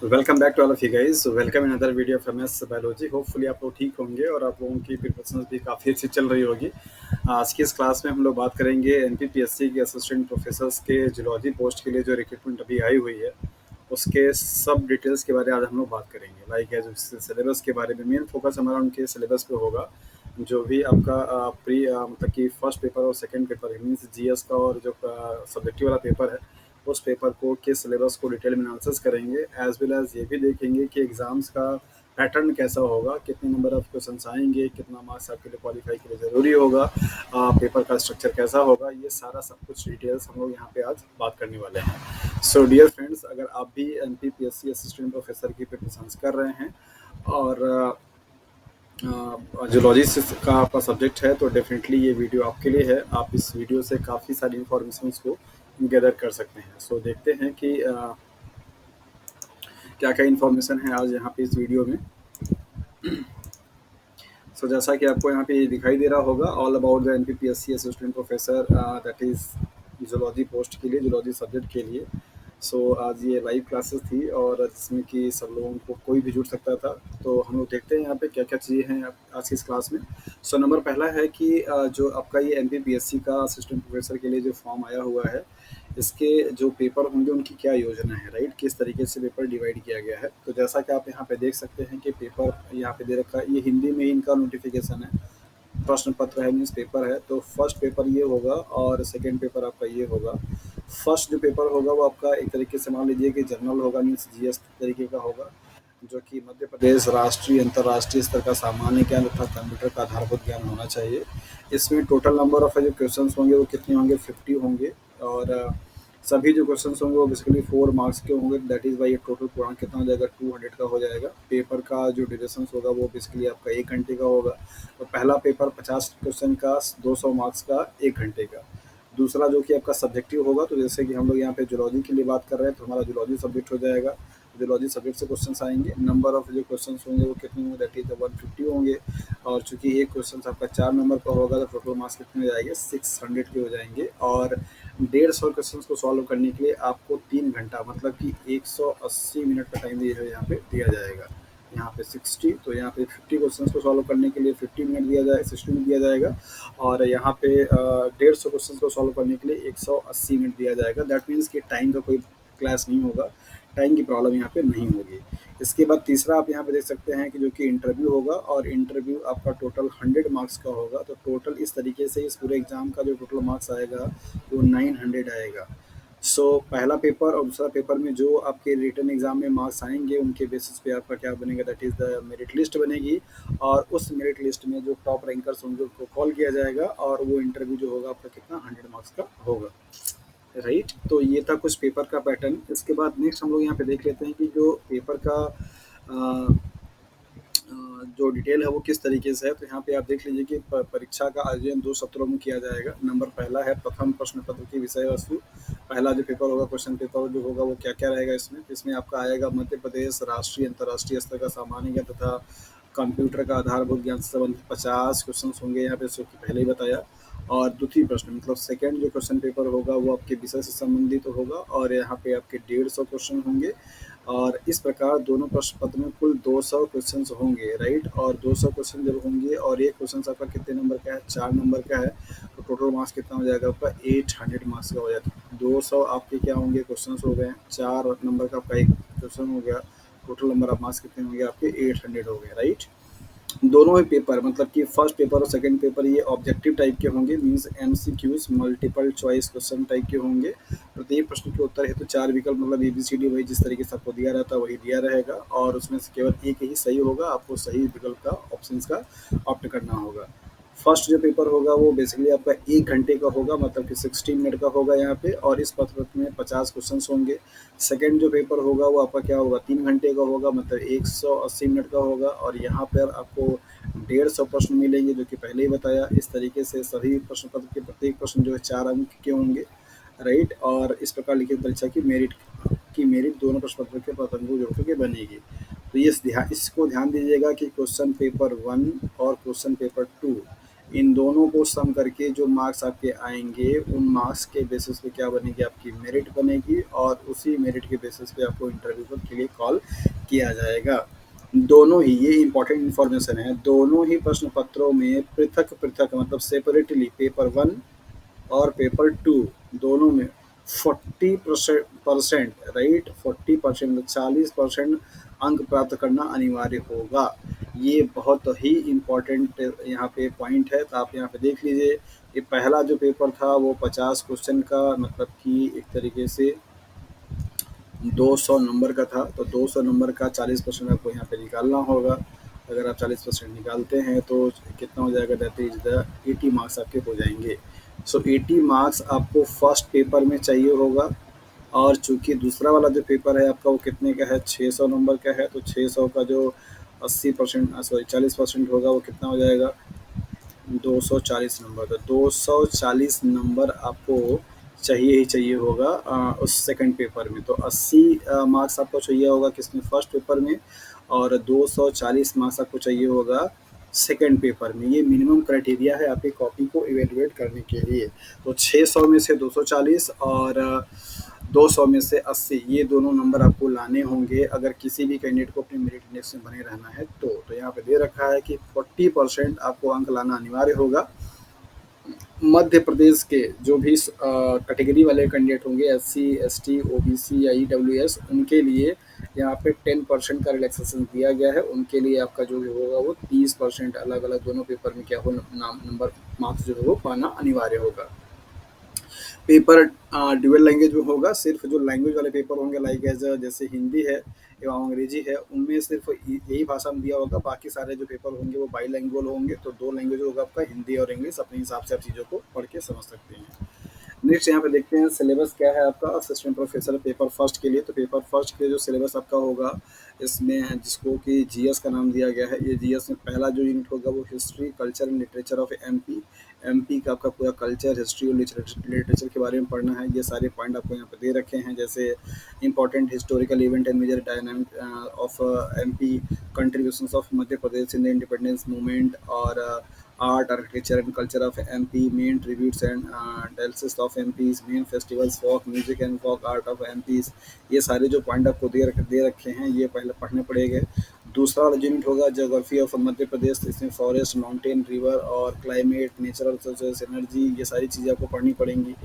Welcome back to all of you guys. Welcome in other video from S biology. Hopefully आप लोग ठीक होंगे और आप लोगों की प्रिपरेशन भी काफ़ी अच्छी चल रही होगी। आज की इस क्लास में हम लोग बात करेंगे एनपीपीएससी के असिस्टेंट प्रोफेसर्स के जूलॉजी पोस्ट के लिए जो रिक्रूटमेंट अभी आई हुई है, उसके सब डिटेल्स के बारे में आज हम लोग बात करेंगे। लाइक जो सिलेबस के बारे में मेन फोकस हमारा उनके सिलेबस पे होगा। जो भी आपका प्री मतलब कि फर्स्ट पेपर और सेकंड पेपर मीन्स जीएस का और जो सब्जेक्टिव वाला पेपर है, उस पेपर को के सिलेबस को डिटेल में एनालिसिस करेंगे। एज वेल एज ये भी देखेंगे कि एग्ज़ाम्स का पैटर्न कैसा होगा, कितने नंबर ऑफ क्वेश्चंस आएंगे, कितना मार्क्स आपके लिए क्वालिफाई के लिए ज़रूरी होगा, पेपर का स्ट्रक्चर कैसा होगा, ये सारा सब कुछ डिटेल्स हम लोग यहाँ पे आज बात करने वाले हैं। सो डियर फ्रेंड्स, अगर आप भी N P P S C assistant professor की प्रिपरेशन कर रहे हैं और जूलॉजी का आपका सब्जेक्ट है, तो डेफिनेटली ये वीडियो आपके लिए है। आप इस वीडियो से काफ़ी सारी इंफॉर्मेशन को गैदर कर सकते हैं। सो देखते हैं कि क्या क्या इन्फॉर्मेशन है आज यहाँ पे इस वीडियो में। सो जैसा कि आपको यहाँ पे दिखाई दे रहा होगा, all about the NPPSC assistant professor, that is zoology post के लिए, जूलॉजी सब्जेक्ट के लिए। सो आज ये लाइव क्लासेस थी और जिसमें कि सब लोगों को कोई भी जुड़ सकता था। तो हम लोग देखते हैं यहाँ पे क्या क्या चीज़ें हैं आज की इस क्लास में। सो नंबर पहला है कि जो आपका ये एनपीपीएससी का असिस्टेंट प्रोफेसर के लिए जो फॉर्म आया हुआ है, इसके जो पेपर होंगे उनकी क्या योजना है, राइट, किस तरीके से पेपर डिवाइड किया गया है। तो जैसा कि आप यहाँ पे देख सकते हैं कि पेपर यहाँ पे दे रखा है, ये हिंदी में ही इनका नोटिफिकेशन है। प्रश्न पत्र है मीन्स पेपर है, तो फर्स्ट पेपर ये होगा और सेकंड पेपर आपका ये होगा। फर्स्ट जो पेपर होगा वो आपका एक तरीके से मान लीजिए कि जनरल होगा, मीन्स जीएस तरीके का होगा, जो कि मध्य प्रदेश राष्ट्रीय अंतर्राष्ट्रीय स्तर का सामान्य ज्ञान तथा कंप्यूटर का आधारभूत ज्ञान होना चाहिए। इसमें टोटल नंबर ऑफ जो क्वेश्चन होंगे वो कितने होंगे, 50 होंगे। और सभी जो क्वेश्चन होंगे वो बेसिकली 4 मार्क्स के होंगे। दैट इज़ वाई टोटल पूरा कितना हो जाएगा, 200 का हो जाएगा। पेपर का जो ड्यूरेशन होगा वो बेसिकली आपका 1 घंटे का होगा। तो पहला पेपर 50 क्वेश्चन का, 200 मार्क्स का, 1 घंटे का। दूसरा जो कि आपका सब्जेक्टिव होगा, तो जैसे कि हम लोग यहाँ पे जूलॉजी के लिए बात कर रहे हैं, तो हमारा जूलॉजी सब्जेक्ट हो जाएगा। जूलॉजी सब्जेक्ट से क्वेश्चन आएंगे। नंबर ऑफ जो क्वेश्चन होंगे वो कितने होंगे, दैट इज 150 होंगे। और चूंकि एक क्वेश्चन आपका 4 नंबर का होगा, तो टोटल मार्क्स कितने हो जाएंगे, 600 के हो जाएंगे। और 150 क्वेश्चन को सॉल्व करने के लिए आपको 3 घंटा मतलब कि 180 मिनट का टाइम यहाँ पे दिया जाएगा। यहाँ पे 60, तो यहाँ पे 50 क्वेश्चन को सॉल्व करने के लिए 50 मिनट दिया जाए, 60 मिनट दिया जाएगा। और यहाँ पे 150 क्वेश्चन को सॉल्व करने के लिए 180 मिनट दिया जाएगा। दैट मीन्स कि टाइम का कोई क्लास नहीं होगा, टाइम की प्रॉब्लम यहाँ पे नहीं होगी। इसके बाद तीसरा आप यहाँ पे देख सकते हैं कि जो कि इंटरव्यू होगा, और इंटरव्यू आपका टोटल 100 मार्क्स का होगा। तो टोटल इस तरीके से इस पूरे एग्जाम का जो टोटल मार्क्स आएगा वो 900 आएगा। सो पहला पेपर और दूसरा पेपर में जो आपके रिटन एग्जाम में मार्क्स आएंगे, उनके बेसिस पे आपका क्या बनेगा, that is the merit list बनेगी। और उस मेरिट लिस्ट में जो टॉप रैंकर्स होंगे उनको कॉल किया जाएगा, और वो इंटरव्यू जो होगा आपका कितना, 100 मार्क्स का होगा, राइट। तो ये था कुछ पेपर का पैटर्न। इसके बाद नेक्स्ट हम लोग यहाँ पे देख लेते हैं कि जो पेपर का जो डिटेल है वो किस तरीके से है। तो यहाँ पे आप देख लीजिए कि परीक्षा का आयोजन 2 सत्रों में किया जाएगा। नंबर पहला है प्रथम प्रश्न पत्र की विषय वस्तु। पहला जो पेपर होगा, क्वेश्चन पेपर जो होगा वो क्या क्या रहेगा इसमें। इसमें आपका आएगा मध्य प्रदेश राष्ट्रीय अंतर्राष्ट्रीय स्तर का सामान्य ज्ञान तथा कंप्यूटर का आधारभूत ज्ञान से संबंधित 50 क्वेश्चन होंगे यहाँ पे, जो कि पहले ही बताया। और द्वितीय प्रश्न मतलब सेकंड जो क्वेश्चन पेपर होगा वो आपके विषय से संबंधित होगा, और यहाँ पे आपके 150 क्वेश्चन होंगे। और इस प्रकार दोनों प्रश्न पत्र में कुल 200 क्वेश्चन होंगे, राइट। और 200 क्वेश्चन जब होंगे और एक क्वेश्चन आपका कितने नंबर का है, 4 नंबर का है, तो टोटल मार्क्स कितना हो जाएगा आपका, 800 मार्क्स का हो जाता है। 200 आपके क्या होंगे, क्वेश्चन हो गए, 4 नंबर का आपका एक क्वेश्चन हो गया, टोटल नंबर ऑफ मार्क्स कितने होंगे आपके, 800 हो गए, राइट। दोनों ही पेपर मतलब कि फर्स्ट पेपर और सेकंड पेपर ये ऑब्जेक्टिव टाइप के होंगे, means MCQs multiple choice question type के होंगे। प्रत्येक प्रश्न के उत्तर हेतु 4 विकल्प मतलब एबीसीडी वही जिस तरीके से आपको दिया रहता है वही दिया रहेगा, और उसमें से केवल एक ही सही होगा, आपको सही विकल्प का ऑप्शन का ऑप्ट करना होगा। फर्स्ट जो पेपर होगा वो बेसिकली आपका 1 घंटे का होगा, मतलब कि 60 मिनट का होगा यहाँ पे, और इस पत्र में 50 क्वेश्चन होंगे। सेकंड जो पेपर होगा वो आपका क्या होगा, 3 घंटे का होगा, मतलब 180 मिनट का होगा, और यहाँ पर आपको 150 प्रश्न मिलेंगे, जो कि पहले ही बताया। इस तरीके से सभी प्रश्न पत्र के प्रत्येक प्रश्न जो है 4 अंक के होंगे, राइट। और इस प्रकार लिखित परीक्षा की मेरिट दोनों प्रश्न पत्र के पतंगों जोड़ के बनेगी। तो ये इसको ध्यान दीजिएगा कि क्वेश्चन पेपर 1 और क्वेश्चन पेपर 2 इन दोनों को सम करके जो मार्क्स आपके आएंगे, उन मार्क्स के बेसिस पे क्या बनेगी, आपकी मेरिट बनेगी, और उसी मेरिट के बेसिस पे आपको इंटरव्यू के लिए कॉल किया जाएगा। दोनों ही, ये इंपॉर्टेंट इन्फॉर्मेशन है, दोनों ही प्रश्न पत्रों में पृथक पृथक मतलब सेपरेटली पेपर वन और पेपर टू दोनों में 40% राइट, 40% 40% अंक प्राप्त करना अनिवार्य होगा। ये बहुत ही इम्पोर्टेंट यहाँ पे पॉइंट है, तो आप यहाँ पे देख लीजिए। ये पहला जो पेपर था वो 50 क्वेश्चन का, मतलब कि एक तरीके से 200 नंबर का था, तो 200 नंबर का 40% आपको यहाँ पे निकालना होगा। अगर आप 40% निकालते हैं तो कितना हो जाएगा, दैट इज द 80 मार्क्स आपके हो जाएंगे। सो 80 मार्क्स आपको फर्स्ट पेपर में चाहिए होगा। और चूंकि दूसरा वाला जो पेपर है आपका वो कितने का है, 600 नंबर का है, तो 600 का जो 80% सॉरी 40% होगा वो कितना हो जाएगा, 240 नंबर। तो 240 नंबर आपको चाहिए ही चाहिए होगा उस सेकंड पेपर में। तो 80 मार्क्स आपको चाहिए होगा किसमें, फर्स्ट पेपर में, और 240 मार्क्स आपको चाहिए होगा सेकंड पेपर में। ये मिनिमम क्राइटेरिया है आपकी कॉपी को इवेलुएट करने के लिए। तो 600 में से 240 और 200 में से 80, ये दोनों नंबर आपको लाने होंगे अगर किसी भी कैंडिडेट को अपने मेरिट इंडेक्स में बने रहना है। तो यहाँ पे दे रखा है कि 40% आपको अंक लाना अनिवार्य होगा। मध्य प्रदेश के जो भी कैटेगरी वाले कैंडिडेट होंगे, एससी, एसटी, ओबीसी या ईडब्ल्यूएस, उनके लिए यहाँ पे 10% का रिलैक्सेशन दिया गया है। उनके लिए आपका जो भी होगा वो 30% अलग अलग दोनों पेपर में क्या हो नाम नंबर मार्क्स जो है वो पाना अनिवार्य होगा। पेपर ड्यूअल लैंग्वेज में होगा। सिर्फ जो लैंग्वेज वाले पेपर होंगे लाइक एज जैसे हिंदी है एवं अंग्रेजी है, उनमें सिर्फ यही भाषा में दिया होगा। बाकी सारे जो पेपर होंगे वो बाई लैंग्वेज होंगे। तो दो लैंग्वेज होगा आपका, हिंदी और इंग्लिश। अपने हिसाब से आप चीज़ों को पढ़ के समझ सकते हैं। नेक्स्ट यहाँ पे देखते हैं सिलेबस क्या है आपका असिस्टेंट प्रोफेसर पेपर फर्स्ट के लिए। तो पेपर फर्स्ट के लिए जो सिलेबस आपका होगा, इसमें जिसको कि जीएस का नाम दिया गया है, ये जीएस में पहला जो यूनिट होगा वो history, culture and literature of MP. MP का आपका पूरा कल्चर, हिस्ट्री और लिटरेचर के बारे में पढ़ना है। ये सारे पॉइंट आपको यहाँ पे दे रखे हैं, जैसे important historical event and major dynamic of MP, contributions of Madhya Pradesh in the independence movement, और art, architecture and culture of MP, main tributes and dances of MPs, main festivals, folk music and folk art of MPs। ये सारे जो point आपको दे रखे हैं, ये पहले पढ़ने पड़ेंगे। दूसरा वाला यूनिट होगा ज्योग्राफी ऑफ मध्य प्रदेश। इसमें फॉरेस्ट, माउंटेन, रिवर और क्लाइमेट, नेचुरल रिसोर्सेज, एनर्जी, ये सारी चीज़ें आपको पढ़नी पड़ेंगी।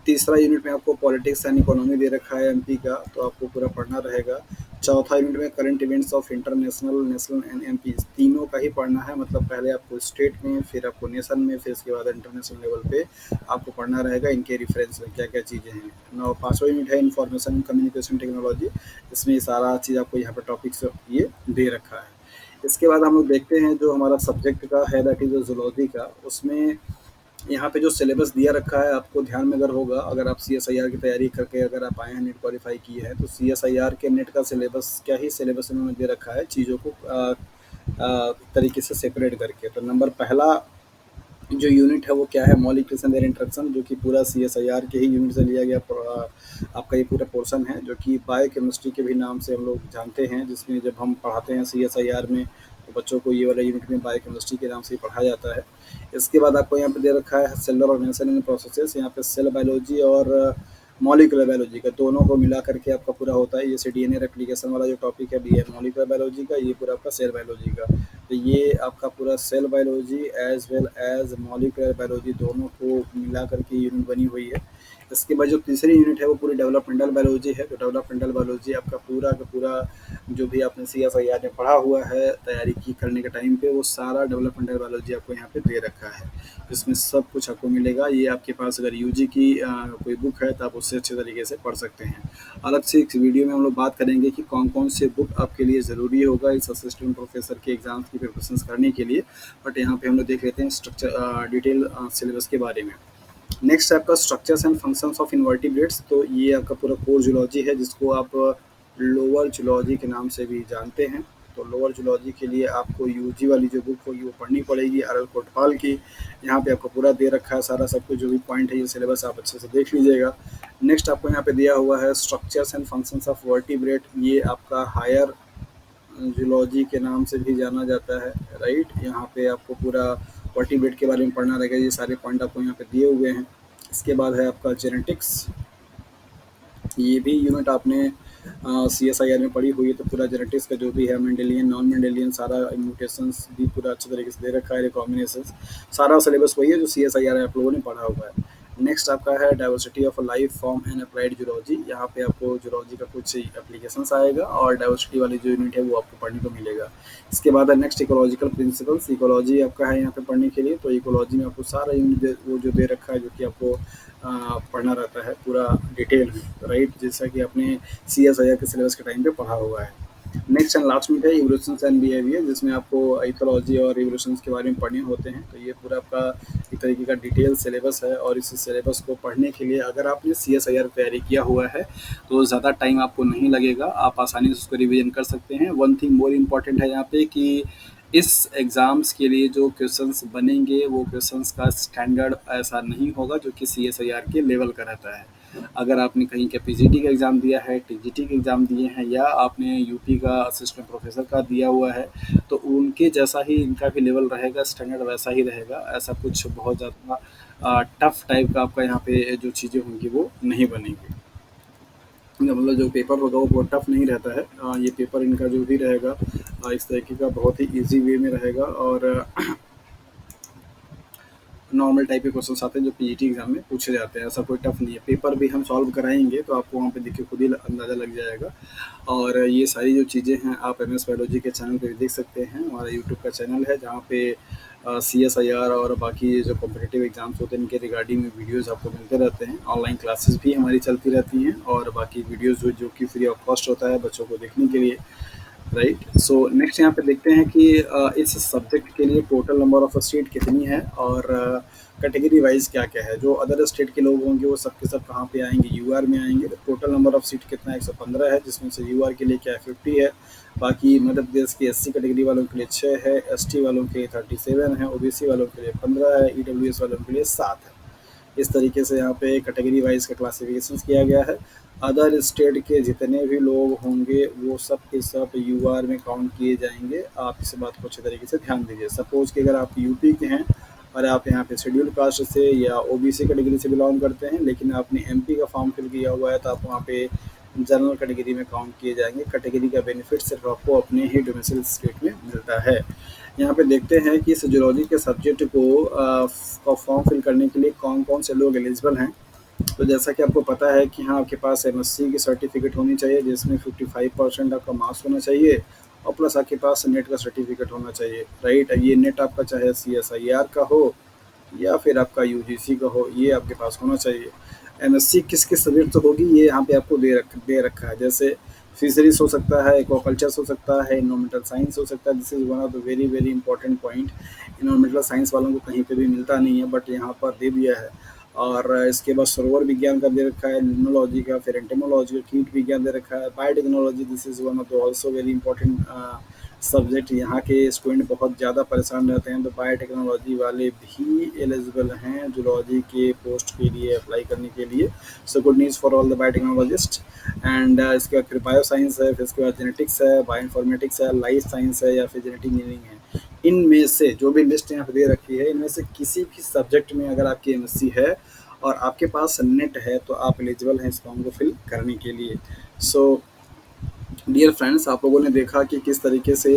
तीसरा यूनिट में आपको पॉलिटिक्स एंड इकोनॉमी दे रखा है एमपी का, तो आपको पूरा पढ़ना रहेगा। चौथा यूनिट में current events of international, national and MP, तीनों का ही पढ़ना है। मतलब पहले आपको स्टेट में, फिर आपको नेशन में, फिर इसके बाद इंटरनेशनल लेवल पे आपको पढ़ना रहेगा इनके रेफरेंस में क्या क्या चीज़ें हैं। नौ पाँचवा यूनिट है इन्फॉर्मेशन एंड कम्युनिकेशन टेक्नोलॉजी। इसमें सारा चीज़ आपको यहाँ पर टॉपिक्स ये दे रखा है। इसके बाद हम लोग देखते हैं जो हमारा सब्जेक्ट का है, दैट इज जूलॉजी का। उसमें यहाँ पे जो सिलेबस दिया रखा है आपको ध्यान में अगर होगा, अगर आप सीएसआईआर की तैयारी करके अगर आप आए हैं, नेट क्वालिफाई किए हैं, तो सीएसआईआर के नेट का सिलेबस क्या ही सिलेबस इन्होंने दे रखा है, चीज़ों को तरीके से सेपरेट करके। तो नंबर पहला जो यूनिट है वो क्या है, मॉलिक्यूल्स एंड इंट्रक्शन, जो कि पूरा सीएसआईआर के ही यूनिट से लिया गया आपका ये पूरा पोर्शन है, जो कि बायोकेमिस्ट्री के भी नाम से हम लोग जानते हैं। जिसमें जब हम पढ़ाते हैं सीएसआईआर में, तो बच्चों को ये वाला यूनिट में बायोकेमिस्ट्री के नाम से ही पढ़ाया जाता है। इसके बाद आपको यहाँ पे दे रखा है सेलुलर ऑर्गेनाइजेशन एंड प्रोसेसेस। यहाँ पे सेल बायोलॉजी और मॉलिकुलर बायोलॉजी का दोनों को मिला करके आपका पूरा होता है। जैसे डीएनए रेप्लिकेशन वाला जो टॉपिक है बी है मॉलिकुलर बायोलॉजी का, ये पूरा आपका सेल बायोलॉजी का। तो ये आपका पूरा cell biology as well as molecular biology दोनों को मिला करके यूनिट बनी हुई है। इसके बाद जो तीसरी यूनिट है वो पूरी डेवलपमेंटल बायोलॉजी है। तो डेवलपमेंटल बायोलॉजी आपका पूरा का पूरा जो भी आपने सीएसआईआर में पढ़ा हुआ है तैयारी की करने के टाइम पे, वो सारा डेवलपमेंटल बायोलॉजी आपको यहाँ पे दे रखा है। इसमें सब कुछ आपको मिलेगा। ये आपके पास अगर यूजी की कोई बुक है तो आप उससे अच्छे तरीके से पढ़ सकते हैं। अलग से इस वीडियो में हम लोग बात करेंगे कि कौन कौन से बुक आपके लिए ज़रूरी होगा इस असिस्टेंट प्रोफेसर के एग्ज़ाम्स की प्रिपरेशन करने के लिए। बट यहाँ पे हम लोग देख लेते हैं स्ट्रक्चर डिटेल सिलेबस के बारे में। नेक्स्ट आपका structures and functions of invertebrates. तो ये आपका पूरा कोर जूलॉजी है, जिसको आप लोअर जूलॉजी के नाम से भी जानते हैं। तो लोअर जूलॉजी के लिए आपको यूजी वाली जो बुक होगी वो पढ़नी पड़ेगी, आर एल कोटपाल की। यहाँ पे आपको पूरा दे रखा है सारा सब कुछ, जो भी पॉइंट है ये सिलेबस आप अच्छे से देख लीजिएगा। नेक्स्ट आपको यहाँ पे दिया हुआ है structures and functions of vertebrate. ये आपका हायर जूलॉजी के नाम से भी जाना जाता है, राइट। यहाँ पे आपको पूरा वर्टिब्रेट के बारे में पढ़ना रहेगा, ये सारे पॉइंट आपको यहाँ पे दिए हुए हैं। इसके बाद है आपका जेनेटिक्स, ये भी यूनिट आपने CSIR में पढ़ी हुई है, तो पूरा जेनेटिक्स का जो भी है मेंडेलियन नॉन मेंडेलियन सारा म्यूटेशंस भी पूरा अच्छे तरीके से दे रखा है, रिकॉम्बिनेशन सारा सिलेबस वही है जो CSIR में आप लोगों ने पढ़ा हुआ है। नेक्स्ट आपका है diversity of life form and applied zoology, यहाँ पे आपको जूलॉजी का कुछ एप्लीकेशंस आएगा और डाइवर्सिटी वाली जो यूनिट है वो आपको पढ़ने को मिलेगा। इसके बाद है नेक्स्ट इकोलॉजिकल प्रिंसिपल्स, इकोलॉजी आपका है यहाँ पे पढ़ने के लिए, तो इकोलॉजी में आपको सारा यूनिट वो जो दे रखा है जो कि आपको पढ़ना रहता है पूरा डिटेल में, राइट, जैसा कि आपने CSIR के सिलेबस के टाइम पे पढ़ा हुआ है। नेक्स्ट एंड लास्ट में है इवोल्यूशन एंड बिहेवियर, जिसमें आपको इथोलॉजी और इवोल्यूशन के बारे में पढ़ने होते हैं। तो ये पूरा आपका एक तरीके का डिटेल सिलेबस है, और इस सिलेबस को पढ़ने के लिए अगर आपने CSIR तैयारी किया हुआ है तो ज़्यादा टाइम आपको नहीं लगेगा, आप आसानी से उसको रिवीजन कर सकते हैं। वन थिंग मोर इम्पॉर्टेंट है यहाँ पे कि इस एग्ज़ाम्स के लिए जो क्वेश्चंस बनेंगे वो क्वेश्चंस का स्टैंडर्ड ऐसा नहीं होगा जो कि CSIR के लेवल का रहता है। अगर आपने कहीं का PGT का एग्ज़ाम दिया है, TGT के एग्ज़ाम दिए हैं, या आपने यूपी का असिस्टेंट प्रोफेसर का दिया हुआ है, तो उनके जैसा ही इनका भी लेवल रहेगा, स्टैंडर्ड वैसा ही रहेगा। ऐसा कुछ बहुत ज़्यादा टफ टाइप का आपका यहाँ पे जो चीज़ें होंगी वो नहीं बनेंगी। मतलब जो पेपर होगा वो बहुत टफ नहीं रहता है। ये पेपर इनका जो भी रहेगा इस तरीके का बहुत ही ईजी वे में रहेगा, और नॉर्मल टाइप के क्वेश्चन आते हैं जो PGT एग्जाम में पूछे जाते हैं। ऐसा कोई टफ नहीं है, पेपर भी हम सॉल्व कराएंगे तो आपको वहाँ पे देखिए खुद ही अंदाज़ा लग जाएगा। और ये सारी जो चीज़ें हैं आप MS बायोलॉजी के चैनल पे भी देख सकते हैं। हमारा यूट्यूब का चैनल है जहाँ पे CSIR और बाकी जो कॉम्पिटिटिव एग्जाम्स होते हैं इनके रिगार्डिंग वीडियोस आपको मिलते रहते हैं। ऑनलाइन क्लासेस भी हमारी चलती रहती हैं, और बाकी वीडियोस जो कि फ्री ऑफ कॉस्ट होता है बच्चों को देखने के लिए, राइट। सो नेक्स्ट यहाँ पे देखते हैं कि इस सब्जेक्ट के लिए टोटल नंबर ऑफ सीट कितनी है, और कैटेगरी वाइज क्या क्या है। जो अदर स्टेट के लोग होंगे वो सब के सब कहाँ पे आएंगे, UR में आएंगे। तो टोटल नंबर ऑफ सीट कितना है, 115 है, जिसमें से UR के लिए क्या है 50 है। बाकी मध्य प्रदेश की SC कैटेगरी वालों के लिए 6 है, ST वालों के लिए 37 है, OBC वालों के लिए 15 है, EWS वालों के लिए 7 है। इस तरीके से यहाँ पे कैटेगरी वाइज का क्लासिफिकेशन किया गया है। अदर स्टेट के जितने भी लोग होंगे वो सब के सब UR में काउंट किए जाएंगे। आप इस बात को अच्छे तरीके से ध्यान दीजिए। सपोज कि अगर आप यूपी के हैं और आप यहाँ पे शेड्यूल कास्ट से या OBC कैटेगरी से बिलोंग करते हैं, लेकिन आपने MP का फॉर्म फिल किया हुआ है, तो आप वहाँ पे जनरल कैटेगरी में काउंट किए जाएंगे। कैटेगरी का बेनिफिट सिर्फ आपको अपने ही डोमिसाइल स्टेट में मिलता है। यहाँ पे देखते हैं कि इस जूलॉजी के सब्जेक्ट को फॉर्म फिल करने के लिए कौन कौन से लोग एलिजिबल हैं। तो जैसा कि आपको पता है कि हाँ आपके पास MSc की सर्टिफिकेट होनी चाहिए, जिसमें 55% आपका मार्क्स होना चाहिए, और प्लस आपके पास नेट का सर्टिफिकेट होना चाहिए, राइट। ये नेट आपका चाहे CSIR का हो या फिर आपका UGC का हो, ये आपके पास होना चाहिए। MSc किस किस सब्जेक्ट से होगी ये यहाँ पे आपको दे रखा है। जैसे फिशरीज हो सकता है, एक्वाकल्चर हो सकता है, इन्वायरमेंटल साइंस हो सकता है। This is one of the very very important point. Environmental science वालों को कहीं पे भी मिलता नहीं है, बट यहाँ पर दे दिया है। और इसके बाद सरोवर विज्ञान का दे रखा है, लिम्नोलॉजी का, फिर एंटेमोलॉजी का, कीट विज्ञान दे रखा है, biotechnology. This is one of the also very important subject. यहाँ के स्टूडेंट बहुत ज़्यादा परेशान रहते हैं, तो बायोटेक्नोलॉजी वाले भी एलिजिबल हैं जूलॉजी के पोस्ट के लिए अप्लाई करने के लिए। So good news for all the biotechnologist. And इसके बाद फिर बायो साइंस है, फिर इसके बाद जेनेटिक्स है, बायो इन्फॉर्मेटिक्स है, लाइफ साइंस है, या फिर जेनेटिक इंजीनियरिंग है। इनमें से जो भी लिस्ट यहाँ पे दे रखी है, इनमें से किसी भी सब्जेक्ट में अगर आपकी MSc है और आपके पास नेट है तो आप एलिजिबल हैं इस फॉर्म को फिल करने के लिए। सो डियर फ्रेंड्स, आप लोगों ने देखा कि किस तरीके से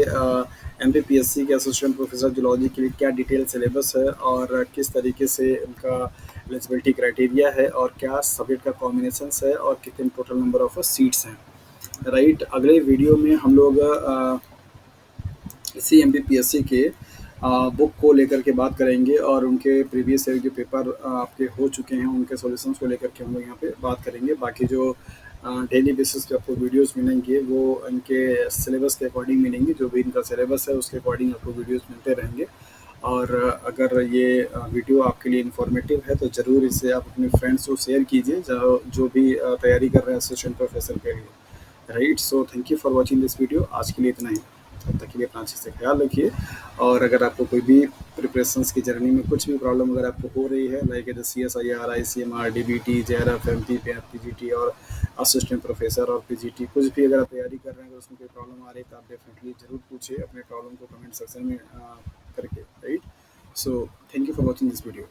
MPPSC के असिस्टेंट प्रोफेसर जूलॉजी के लिए क्या डिटेल सिलेबस है, और किस तरीके से उनका एलिजिबिलिटी क्राइटेरिया है, और क्या सब्जेक्ट का कॉम्बिनेशन है, और कितने टोटल नंबर ऑफ सीट्स हैं, राइट। अगले वीडियो में हम लोग इसी MPPSC के बुक को लेकर के बात करेंगे, और उनके प्रीवियस ईयर जो पेपर आपके हो चुके हैं उनके सॉल्यूशंस को लेकर के हम लोग यहाँ पे बात करेंगे। बाकी जो डेली बेसिस पे आपको वीडियोस मिलेंगे वो इनके सिलेबस के अकॉर्डिंग मिलेंगे। जो भी इनका सिलेबस है उसके अकॉर्डिंग आपको वीडियोस मिलते रहेंगे। और अगर ये वीडियो आपके लिए इन्फॉर्मेटिव है तो ज़रूर इसे आप अपने फ्रेंड्स को शेयर कीजिए जो भी तैयारी कर रहे हैं असिस्टेंट प्रोफेसर के लिए, right. So thank you for watching this video. आज के लिए इतना ही, तब तक के लिए अपना अच्छे से ख्याल रखिए। और अगर आपको कोई भी प्रिपरेशंस की जर्नी में कुछ भी प्रॉब्लम अगर आपको हो रही है, like CSIR, ICMR, DBT, JRF, MP, PGT और असिस्टेंट प्रोफेसर और PGT, कुछ भी अगर आप तैयारी कर रहे हैं, अगर उसमें कोई प्रॉब्लम आ रही है तो आप डेफिनेटली ज़रूर पूछिए अपने प्रॉब्लम को कमेंट सेक्शन में करके, right. So thank you for watching this video.